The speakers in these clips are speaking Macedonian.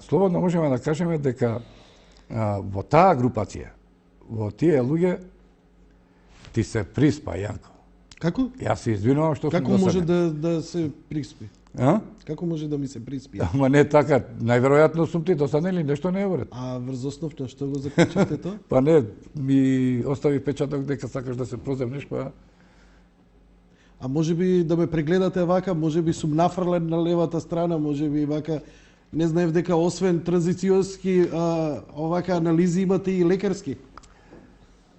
слободно можеме да кажеме дека во таа групација, во тие луѓе, ти се приспа, Јанко. Како? Јас се извинувам што сум Како може досаден. да се приспи? А? Како може да ми се приспи? Ама не така, најверојатно сум ти досаден или нешто не е уред. А врз основ на што го заклучивте тоа? Па не, ми остави печаток дека сакаш да се проземнеш, па... А може би да ме прегледате вака, може би сум нафрлен на левата страна, може би вака, не знаев дека освен транзицијски овака анализи имате и лекарски.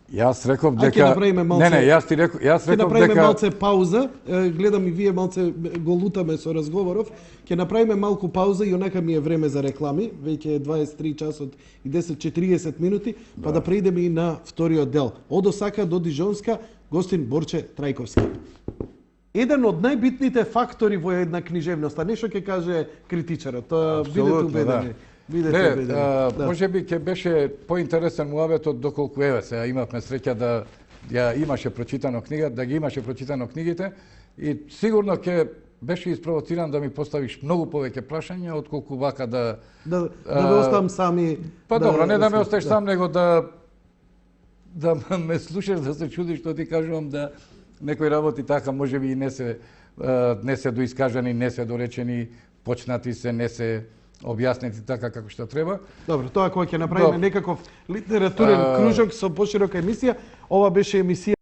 Јас реков Ќе дека... направиме малце... Не, јас Ќе реков направиме дека... малце пауза, гледам и вие малце го лутаме со разговоров, ќе направиме малку пауза и онака ми е време за реклами, веќе е 23 часот и 10:40 минути, па да преидеме и на вториот дел. Од Осака до Дижонска, гостин Борче Трајковски. Еден од најбитните фактори во една книжевност, а нешто ќе каже критичарот, бидете убедени. Не, може би ќе беше поинтересен муаветот доколку еве сега имавме среќа да ја имаше прочитано книга, да ги имаше прочитано книгите и сигурно ќе беше испровоциран да ми поставиш многу повеќе прашања отколку вака да ме оставам сами. Па добро, не да ме оставиш сам, него да ме слушаш, да се чудиш што ти кажувам, да некои работи така можеби и не се доискажани, не се доречени, почнати се, не се објаснети така како што треба. Добро, тоа кога ќе направиме некаков литературен кружок со поширока емисија, ова беше емисија